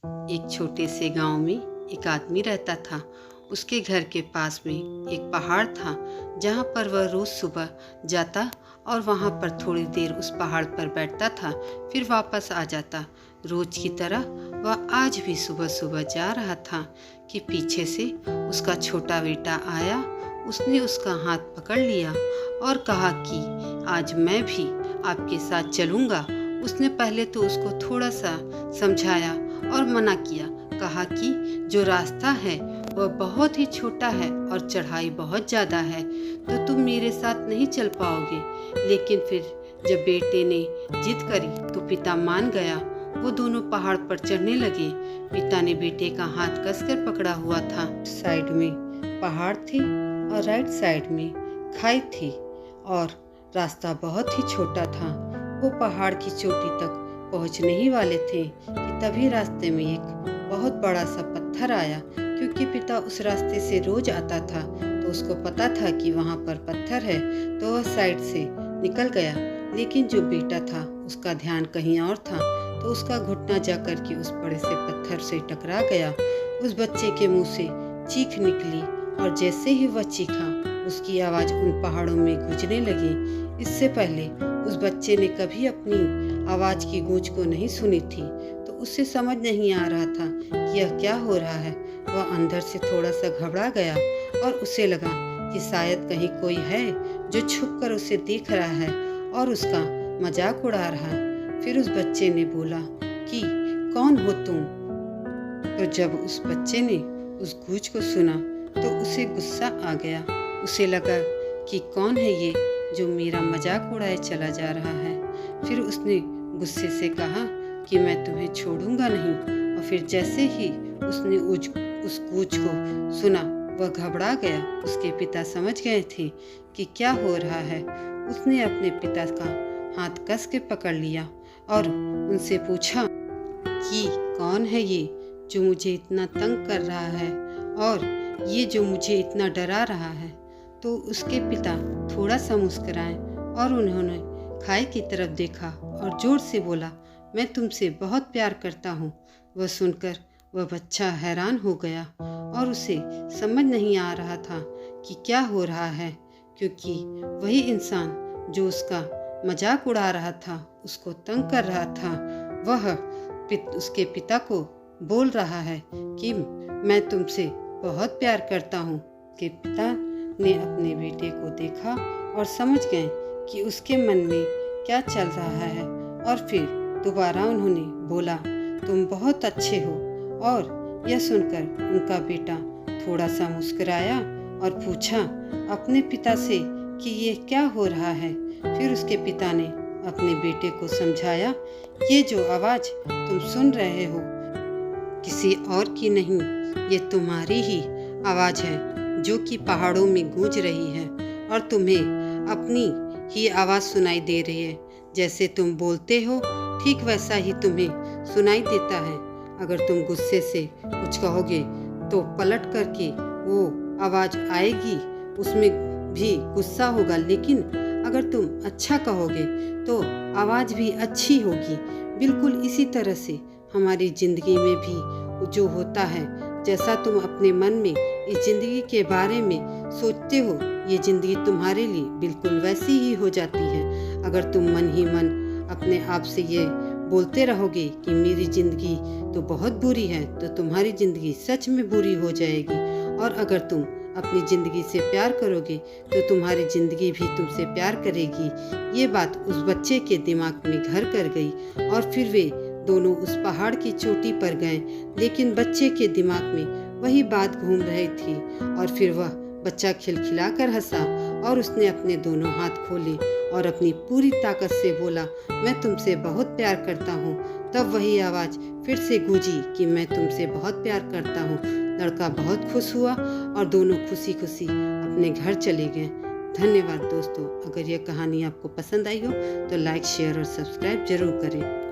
एक छोटे से गांव में एक आदमी रहता था। उसके घर के पास में एक पहाड़ था जहां पर वह रोज सुबह जाता और वहां पर थोड़ी देर उस पहाड़ पर बैठता था, फिर वापस आ जाता। रोज की तरह वह आज भी सुबह सुबह जा रहा था कि पीछे से उसका छोटा बेटा आया। उसने उसका हाथ पकड़ लिया और कहा कि आज मैं भी आपके साथ चलूँगा। उसने पहले तो उसको थोड़ा सा समझाया और मना किया, कहा कि जो रास्ता है वह बहुत ही छोटा है और चढ़ाई बहुत ज़्यादा है, तो तुम मेरे साथ नहीं चल पाओगे। लेकिन फिर जब बेटे ने जिद करी तो पिता मान गया। वो दोनों पहाड़ पर चढ़ने लगे। पिता ने बेटे का हाथ कसकर पकड़ा हुआ था। साइड में पहाड़ थे और राइट साइड में खाई थी और रास्ता बहुत ही छोटा था। वो पहाड़ की चोटी तक पहुंचने ही वाले थे कि तभी रास्ते में एक बहुत बड़ा सा पत्थर आया। क्योंकि पिता उस रास्ते से रोज आता था तो उसको पता था कि वहाँ पर पत्थर है, तो वह साइड से निकल गया। लेकिन जो बेटा था उसका ध्यान कहीं और था, तो उसका घुटना जाकर के उस बड़े से पत्थर से टकरा गया। उस बच्चे के मुंह से चीख निकली और जैसे ही वह चीखा उसकी आवाज़ उन पहाड़ों में गूंजने लगी। इससे पहले उस बच्चे ने कभी अपनी आवाज़ की गूंज को नहीं सुनी थी, तो उसे समझ नहीं आ रहा था कि यह क्या हो रहा है। वह अंदर से थोड़ा सा घबरा गया और उसे लगा कि शायद कहीं कोई है जो छुपकर उसे देख रहा है और उसका मजाक उड़ा रहा है। फिर उस बच्चे ने बोला कि कौन हो तुम? तो जब उस बच्चे ने उस गूंज को सुना तो उसे गुस्सा आ गया। उसे लगा कि कौन है ये जो मेरा मजाक उड़ाए चला जा रहा है। फिर उसने गुस्से से कहा कि मैं तुम्हें छोड़ूंगा नहीं। और फिर जैसे ही उसने उस गूंज को सुना वह घबरा गया। उसके पिता समझ गए थे कि क्या हो रहा है। उसने अपने पिता का हाथ कस के पकड़ लिया और उनसे पूछा कि कौन है ये जो मुझे इतना तंग कर रहा है और ये जो मुझे इतना डरा रहा है। तो उसके पिता थोड़ा सा मुस्कुराए और उन्होंने खाई की तरफ देखा और जोर से बोला, मैं तुमसे बहुत प्यार करता हूँ। वह सुनकर वह बच्चा हैरान हो गया और उसे समझ नहीं आ रहा था कि क्या हो रहा है, क्योंकि वही इंसान जो उसका मजाक उड़ा रहा था, उसको तंग कर रहा था, वह उसके पिता को बोल रहा है कि मैं तुमसे बहुत प्यार करता हूँ। उसके पिता ने अपने बेटे को देखा और समझ गए कि उसके मन में क्या चल रहा है और फिर दोबारा उन्होंने बोला, तुम बहुत अच्छे हो। और यह सुनकर उनका बेटा थोड़ा सा मुस्कुराया और पूछा अपने पिता से कि ये क्या हो रहा है। फिर उसके पिता ने अपने बेटे को समझाया, ये जो आवाज़ तुम सुन रहे हो किसी और की नहीं, ये तुम्हारी ही आवाज़ है जो कि पहाड़ों में गूंज रही है और तुम्हें अपनी ही आवाज़ सुनाई दे रही है। जैसे तुम बोलते हो ठीक वैसा ही तुम्हें सुनाई देता है। अगर तुम गुस्से से कुछ कहोगे तो पलट करके वो आवाज़ आएगी, उसमें भी गुस्सा होगा। लेकिन अगर तुम अच्छा कहोगे तो आवाज़ भी अच्छी होगी। बिल्कुल इसी तरह से हमारी ज़िंदगी में भी जो होता है, जैसा तुम अपने मन में इस ज़िंदगी के बारे में सोचते हो, ये ज़िंदगी तुम्हारे लिए बिल्कुल वैसी ही हो जाती है। अगर तुम मन ही मन अपने आप से ये बोलते रहोगे कि मेरी ज़िंदगी तो बहुत बुरी है, तो तुम्हारी ज़िंदगी सच में बुरी हो जाएगी। और अगर तुम अपनी ज़िंदगी से प्यार करोगे तो तुम्हारी ज़िंदगी भी तुमसे प्यार करेगी। ये बात उस बच्चे के दिमाग में घर कर गई और फिर वे दोनों उस पहाड़ की चोटी पर गए। लेकिन बच्चे के दिमाग में वही बात घूम रही थी और फिर वह बच्चा खिलखिलाकर हंसा और उसने अपने दोनों हाथ खोले और अपनी पूरी ताकत से बोला, मैं तुमसे बहुत प्यार करता हूँ। तब वही आवाज़ फिर से गूंजी कि मैं तुमसे बहुत प्यार करता हूँ। लड़का बहुत खुश हुआ और दोनों खुशी खुशी अपने घर चले गए। धन्यवाद दोस्तों। अगर यह कहानी आपको पसंद आई हो तो लाइक, शेयर और सब्सक्राइब जरूर करें।